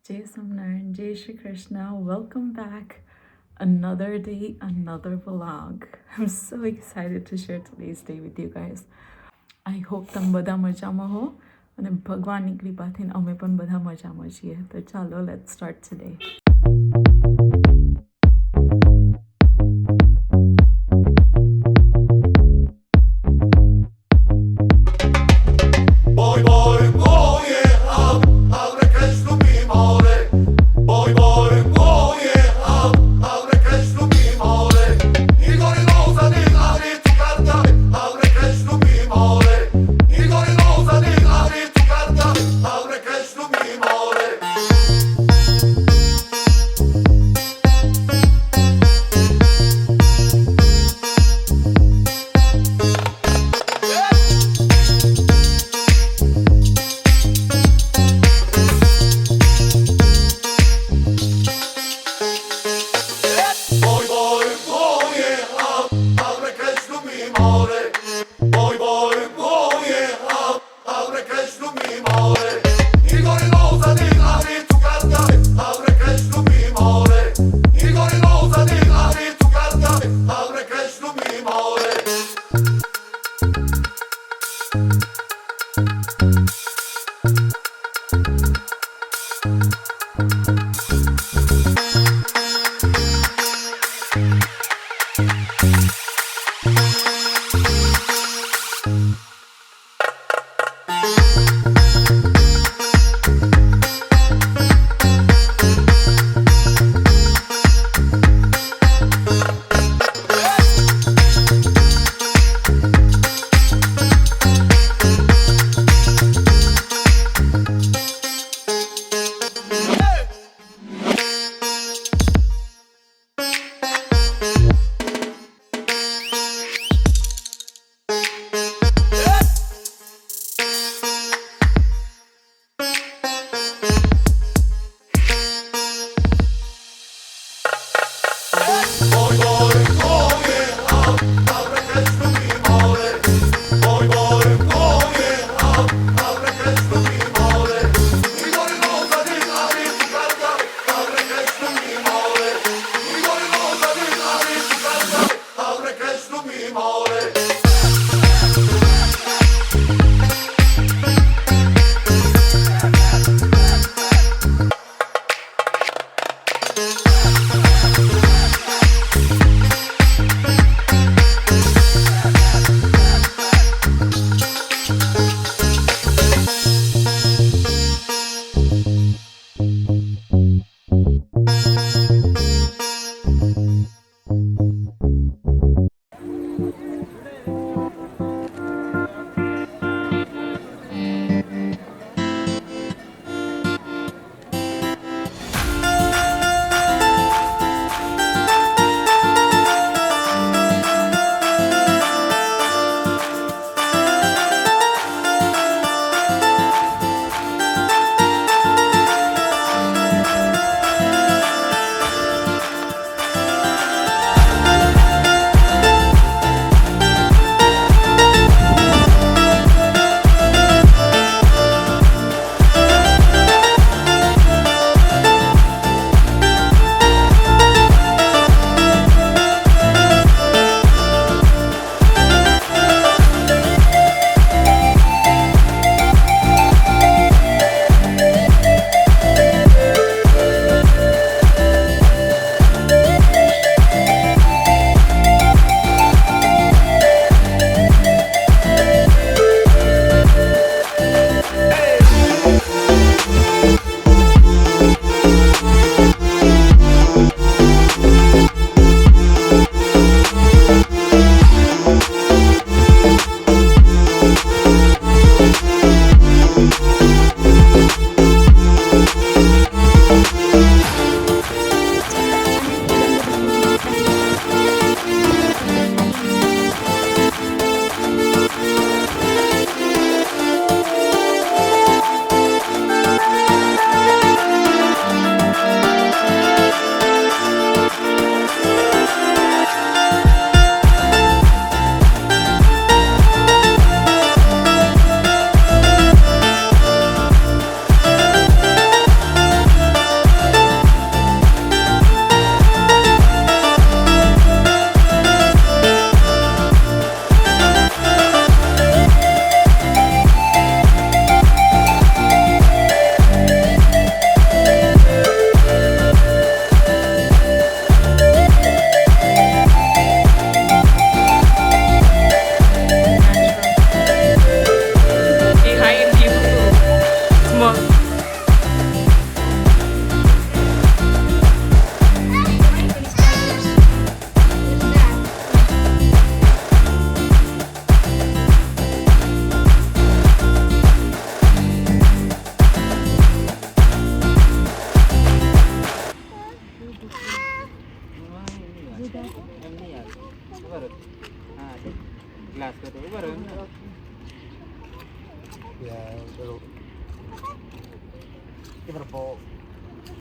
Jai Samnaran, Jai Shri Krishna. Welcome back. Another day, another vlog. I'm so excited to share today's day with you guys. I hope તમે બધા મજામાં હો અને ભગવાનની કૃપાથી અમે પણ બધા મજામાં છીએ. તો ચાલો, let's start today.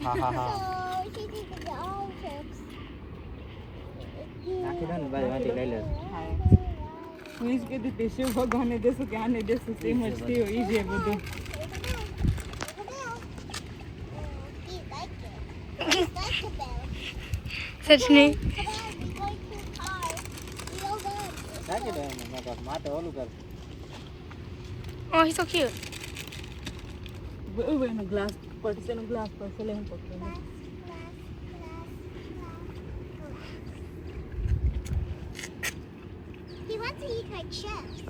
હા હા હા So she did the all chips. નાખી દો ને ભાઈ વાંચી લઈ લે હું જ કીધું તે શિવ ભગવાનને દેશું કે આને દેશું સેમ જ થયું ઈ છે બધું He liked it. He liked the bell. સચની Come on, we're going too far. We all done. નાખી દો એને માથે ઓલું કર Oh, he's so cute. એનો ગ્લાસ પડશે એનો ગ્લાસ પડશે લઈને પકડે He wants to eat my chips.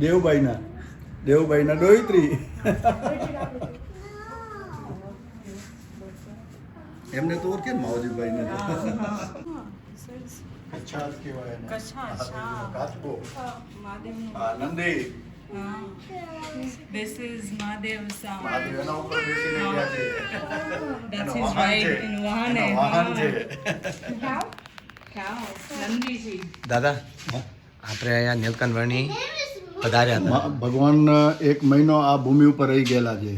દેવભાઈના ડોયત્રી એમને તો ઓળખે ને માવજીભાઈને કચ્છાજ કહેવાય એને. કાચબો. હા, Nandi This is Mahadev Sam. Mahadev એના ઉપર બેસીને ગયા છે. That's એનો his વાહન ride છે. in Vahane. એનો વાહન છે. Cow. Nandiji. દાદા આપણે અહીંયા નીલકંઠવર્ણી પધાર્યા હતા. ભગવાન એક મહિનો આ ભૂમિ ઉપર રહી ગયેલા છે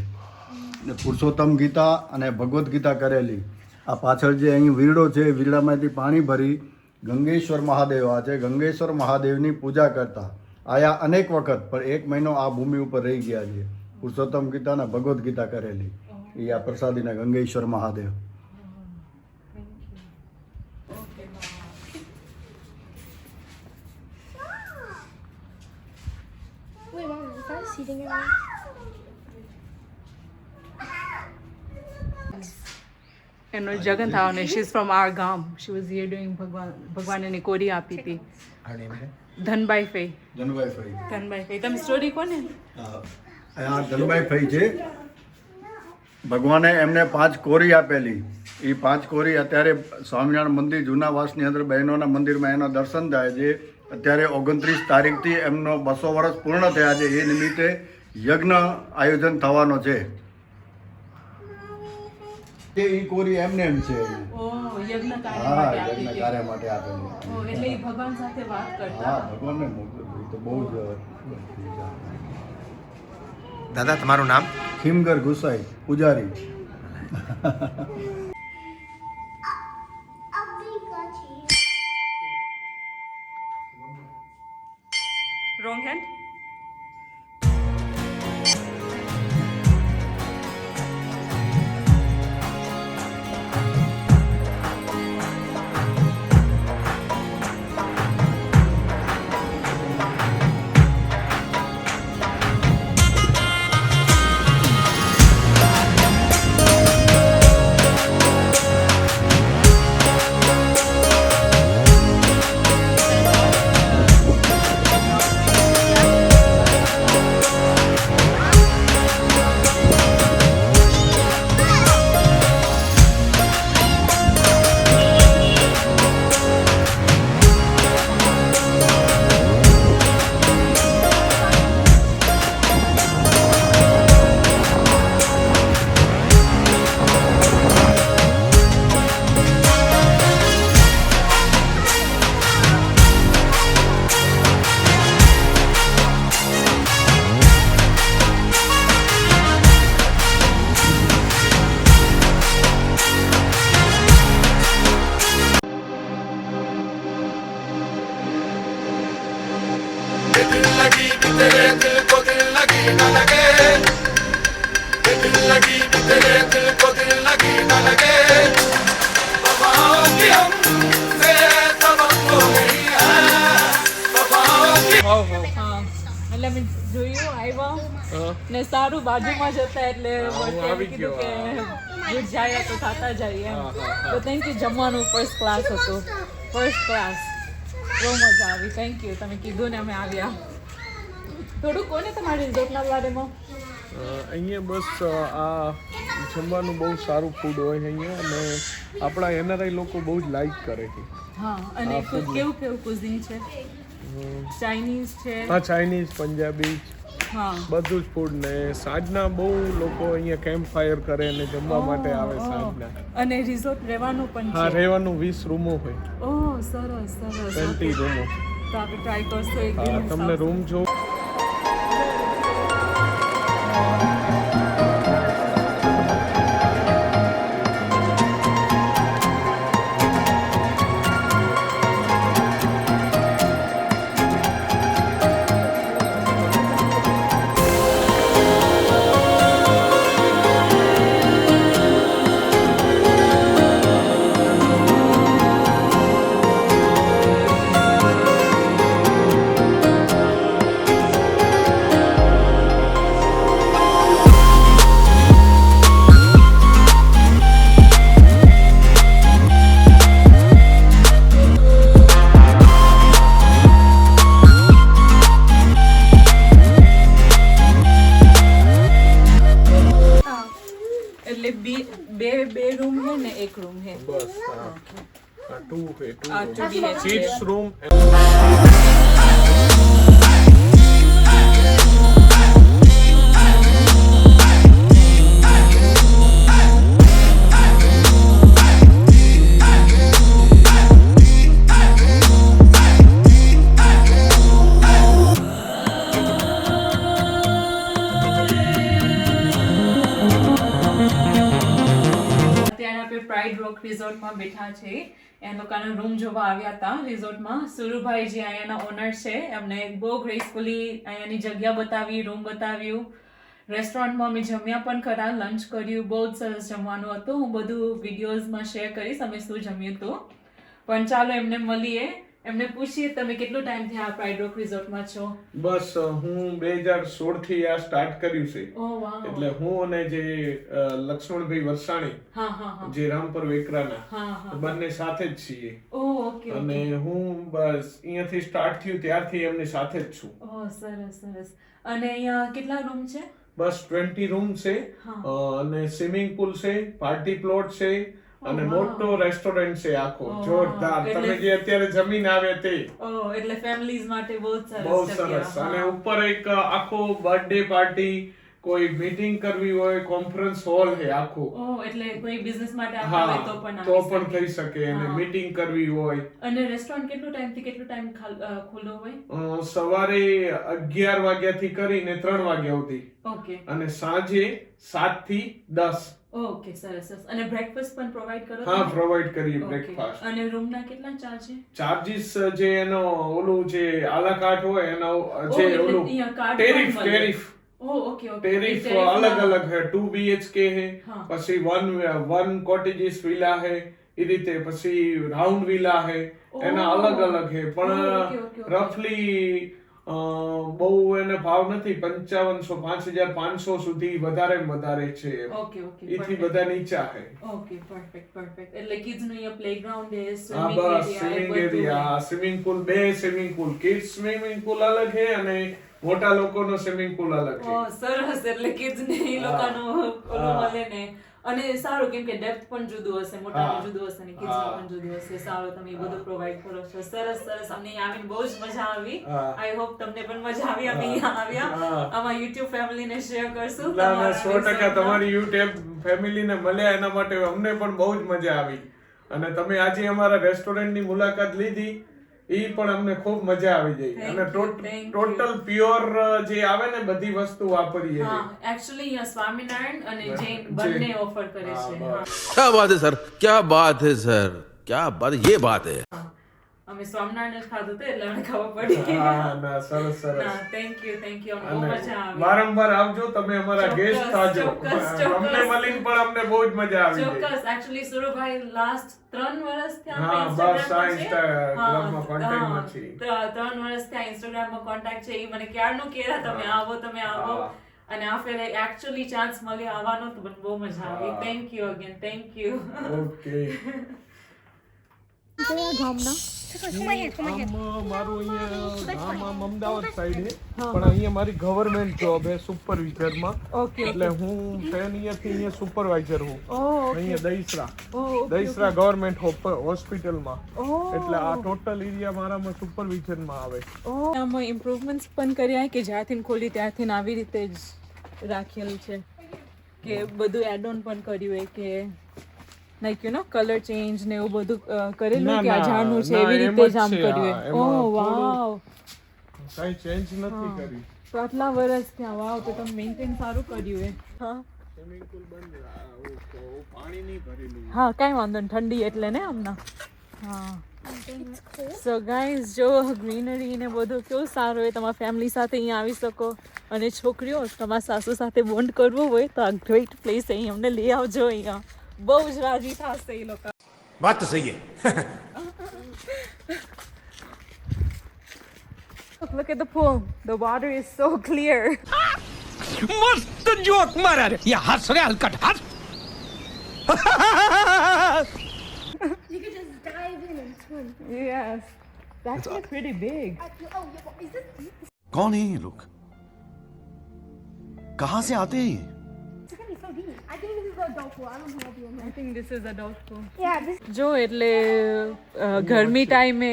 ને પુરુષોત્તમ ગીતા અને ભગવદ્ ગીતા કરેલી. આ પાછળ જે અહીં વીરડો છે, વીરડામાંથી પાણી ભરી ગંગેશ્વર મહાદેવ આ છે, ગંગેશ્વર મહાદેવની પૂજા કરતા આયા અનેક વખત, પણ એક મહિનો આ ભૂમિ ઉપર રહી ગયા છે. પુરુષોત્તમ ગીતા અને ભગવદ્ ગીતા કરેલી એ આ પ્રસાદીના Gangeshwar Mahadev. Wait, Mom, is that seating area? એનો જગન થવાનો. She's from our ગામ. She was here doing ભગવાન એને કોરી આપી હતી. ધનબાઈ ફઈ. ધનભાઈ ફઈ. ધનબાઈ ફઈ. તમે સ્ટોરી કોને? આ ધનભાઈ ફઈ છે. ભગવાને એમને 5 કોરી આપેલી. એ 5 કોરી અત્યારે સ્વામિનારાયણ મંદિર જૂનાવાસની અંદર બહેનોના મંદિરમાં એના દર્શન થાય છે. અત્યારે 29 તારીખથી એમનો 200 વર્ષ પૂર્ણ થયા છે. એ નિમિત્તે યજ્ઞ આયોજન થવાનો છે. એ કોરી એમને એમ છે. ઓહ, યજ્ઞ કાર્ય હા, માટે આપી યજ્ઞ હતી. કાર્ય માટે આપેલી. ઓહ, એટલે એ ભગવાન સાથે વાત કરતા. હા, ભગવાનને મોકલ્યું. તો બહુ જ દાદા તમારું નામ? ખીમગર ગુસાઈ પૂજારી. અભી કાચી Wrong hand? એટલે મેં જોયું આવ્યા ને સારું બાજુમાં જતા એટલે કીધું કે ગુડ જાય તો થતા જાય એમ. તો થેન્ક યુ. જમવાનું ફર્સ્ટ ક્લાસ હતું. First class. બહુ મજા આવી. Thank you. તમે કીધું ને અમે આવ્યા. થોડું કોને તમારી રિઝોર્ટના બારેમાં? અહીંયા બસ આ જમવાનું બહુ સારું ફૂડ હોય અહીંયા અને આપણા એનઆરઆઈ લોકો બહુ જ લાઈક કરે છે. હા, અને કેવું કેવું કુઝિન છે? ચાઇનીઝ છે? હા, ચાઇનીઝ, પંજાબી હા, બધું જ ફૂડ ને સાંજના બહુ લોકો અહીંયા કેમ્પ ફાયર કરે અને જમવા માટે આવે સાંજના. અને રિઝોર્ટ રહેવાનું પણ હા, છે? રહેવાનું 20 રૂમો હોય. ઓહ, સરસ સરસ. 20 રૂમો. તો આપણે ટ્રાય કરશું એક હા, દિવસ. તમને રૂમ જો एक रूम है बस टू है टू 2 BHK किड्स रूम અત્યારે આપણે પ્રાઇડ રોક રિઝોર્ટમાં બેઠા છે એ લોકોના રૂમ જોવા આવ્યા હતા રિઝોર્ટમાં સુરુભાઈ જે અહીંયાના ઓનર છે એમને બહુ ગ્રેસફુલી અહીંયાની જગ્યા બતાવી રૂમ બતાવ્યું રેસ્ટોરન્ટમાં અમે જમ્યા પણ ખરા લંચ કર્યું બહુ જ સરસ જમવાનું હતું હું બધું વિડીયોઝમાં શેર કરીશ અમે શું જમ્યું હતું પણ ચાલો એમને મળીએ એમને પૂછીએ તમે કેટલો ટાઈમથી આ પ્રાઇડ રોક રિઝોર્ટમાં છો બસ હું 2016 થી આ સ્ટાર્ટ કર્યું છે ઓ વાવ એટલે હું અને જે લક્ષ્મણભાઈ વરસાણી હા હા હા જે રામપર વેકરાના હા હા બંને સાથે જ છીએ ઓ ઓકે અને હું બસ અહીંયાથી સ્ટાર્ટ થયું ત્યારથી એમની સાથે જ છું ઓ સરસ સરસ અને અહીંયા કેટલા રૂમ છે બસ 20 રૂમ છે અને સ્વિમિંગ પુલ છે પાર્ટી પ્લોટ છે અને મોટો રેસ્ટોરન્ટ છે આખો જોરદાર તમે જે અત્યારે જમીન આવે તે એટલે ફેમિલીઝ માટે બહુ જ બહુ સરસ સરસ અને ઉપર એક આખો બર્થડે પાર્ટી કોઈ મીટિંગ કરવી હોય કોન્ફરન્સ હોલ છે આખો એટલે કોઈ બિઝનેસ માટે આવતા હોય તો પણ તો પણ થઈ શકે અને મીટિંગ કરવી હોય અને રેસ્ટોરન્ટ કેટલો ટાઈમ થી કેટલો ટાઈમ ખુલ્લો હોય સવારે 11 વાગ્યાથી કરીને 3 વાગ્યા સુધી ઓકે અને સાંજે 7 થી 10 ઓકે સરસ સરસ અને બ્રેકફાસ્ટ પણ પ્રોવાઈડ કરો હા તમે? પ્રોવાઈડ કરીએ Okay. બ્રેકફાસ્ટ અને રૂમ ના કેટલા ચાર્જ છે ચાર્જીસ જે એનો ઓલું જે આલા કાર્ટ હોય એનો જે એટલે ઓલું અહીંયા card ટેરિફ પણ મળે. ટેરિફ ઓકે ઓકે ટેરિફ અલગ અલગ है 2 BHK है हाँ. પછી વન કોટેજીસ વિલા है એ રીતે પછી રાઉન્ડ વિલા है એના અલગ અલગ है પણ okay. રફલી બહુ એને ભાવ નથી 5500 5500 સુધી વધારે ને વધારે છે ઓકે ઓકે એથી બધા નીચા है ઓકે પરફેક્ટ એટલે કિડ્સ નું અહીંયા પ્લેગ્રાઉન્ડ છે હા સ્વિમિંગ બસ સ્વિમિંગ એરિયા સ્વિમિંગ પુલ બે swimming pool kids swimming pool અલગ છે અને મોટા લોકોનો સ્વિમિંગ પુલ અલગ છે સરસ એટલે કિડ્સ ને એ લોકોનો ઓલો મળે ને અને સારું કેમ કે ડેપ્થ પણ જુદું હશે મોટાનું જુદું હશે ને કિડ્સ પણ જુદું હશે સારું તમે એ બધું પ્રોવાઈડ કરો છો સરસ સરસ અમને અહીંયા આવીને બહુ જ મજા આવી આઈ હોપ તમને પણ મજા આવી અમે અહીંયા આવ્યા આમાં YouTube ફેમિલી ને શેર કરશું ના ના 100% તમારી YouTube ફેમિલી ને મળ્યા એના માટે અમને પણ બહુ જ મજા આવી અને તમે આજે અમારા રેસ્ટોરન્ટ ની મુલાકાત લીધી ઈ પણ અમને ખૂબ મજા આવી ગઈ અને ટોટલ પ્યોર જે આવે ને બધી વસ્તુ વાપરીએ હા એક્ચ્યુઅલી અહીંયા સ્વામિનારાયણ અને જૈન બંને ઓફર કરે છે હા क्या बात है सर क्या बात है सर क्या बात ये बात है અમે સ્વામિનારાયણ જ ખાધું હતું એટલે અમને ખબર પડી હા ના સરસ સરસ ના થેન્ક યુ અમને બહુ મજા આવી વારંવાર આવજો તમે અમારા ગેસ્ટ થાજો ચોક્કસ. અમને મળીને પણ અમને બહુ જ મજા આવી ગઈ ચોક્કસ એક્ચ્યુઅલી સુરુભાઈ લાસ્ટ 3 વર્ષથી હા, બસ આ Instagramમાં contact માં છીએ. 3 વર્ષથી આ ઇન્સ્ટાગ્રામમાં કોન્ટેક્ટ છે એ મને ક્યારનું કહેતા તમે આવો અને આ ફેરે એક્ચ્યુઅલી ચાન્સ મળ્યો આવવાનો તો મને બહુ મજા આવી thank you again thank you okay મારું અહીંયા ગામ આમ અમદાવાદ સાઈડ છે પણ અહીંયા મારી ગવર્મેન્ટ જોબ છે સુપરવાઇઝરમાં એટલે હું અહીંયાથી સુપરવાઇઝર હું અહીંયા દહીસરા ગવર્મેન્ટ હોસ્પિટલમાં એટલે આ ટોટલ એરિયા મારામાં સુપરવિઝનમાં આવે આમાં ઇમ્પ્રુવમેન્ટ્સ પણ કર્યા કે જ્યાંથી ખોલી ત્યારથી આવી રીતે જ રાખેલું છે કે બધું એડ ઓન પણ કર્યું હોય કે like you know colour change ને એવું બધું કરેલું કે આ ઝાડનું છે એવી રીતે જ આમ કર્યું ઓહ વાવ કઈ ચેન્જ નથી કરી તો આટલા વર્ષ ત્યાં વાવ તો તમે મેન્ટેન સારું કર્યું હે હા સ્વિમિંગ પુલ બંધ પાણી નહીં ભરેલું હા કાંઈ વાંધો નહીં ઠંડી એટલે ને હમણાં હા સો ગાઈઝ જો ગ્રીનરી ને બધું કેવું સારું હોય તમારા ફેમિલી સાથે અહીંયા આવી શકો અને છોકરીઓ તમારા સાસુ સાથે બોન્ડ કરવો હોય તો આ ગ્રેટ પ્લેસ અહીં અમને લઈ આવજો અહીંયા બહુ જ રાજી થશે એ લોકો बात तो सही है Look at the pool. The water is so clear. मस्त जोक मारा रे ये हंस रे हलकट हंस You could just dive in and swim. Yes. That's actually pretty big. Oh, yeah, is this deep? कौन है ये लोग कहाँ से आते हैं ये? It's gonna be so deep. I think this is the adult pool. I don't think I'll be in I here. think this is adult pool. Yeah, this. જો એટલે ગરમી ટાઈમે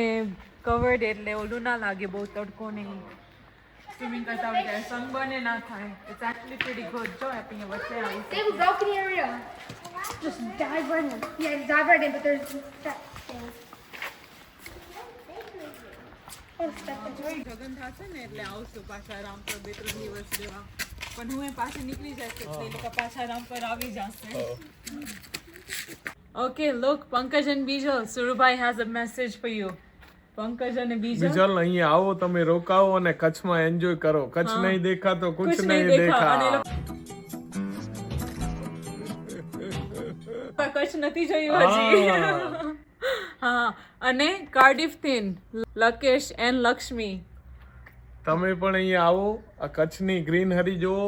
કવર્ડ એટલે ઓલું ના લાગે બહુ તડકો નહીં સ્વિમિંગ કરતા આવડે સનબર્ન ના થાય ઇટ્સ એક્ચ્યુઅલી પ્રીટી ગુડ જો આપણે વચ્ચે આવી They have a balcony area. Just dive right in. Yeah, dive right in, but there's that thing. Oh, step into it. Jagan થશે ને એટલે આવશું પાછા રામપર 2-3 દિવસ રહેવા પણ હું એ પાછી નીકળી જશે એટલે એ લોકો પાછા રામપર આવી જશે okay look Pankaj and Bijal Surubhai has a message for you Pankaj અને બીજલ બીજલ અહીંયા આવો તમે રોકાવો અને કચ્છમાં એન્જોય કરો કચ્છ નહીં દેખા તો કુછ નહીં દેખા અને એ લોકો કચ્છ નથી જોયું હજી હા અને કાર્ડિફ થીન લકેશ એન્ડ લક્ષ્મી તમે પણ અહીંયા આવો આ કચ્છની ગ્રીનહરી જુઓ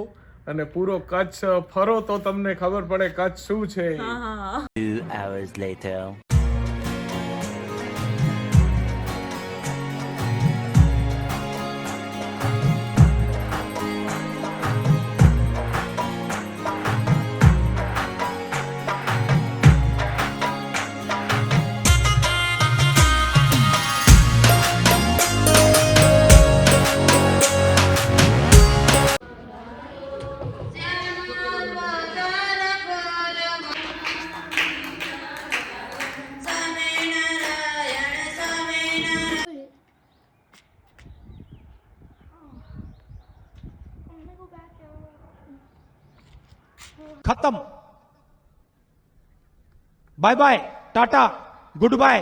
અને પૂરો કચ્છ ફરો તો તમને ખબર પડે કચ્છ શું છે હા હા 2 hours later. खत्म bye bye tata good bye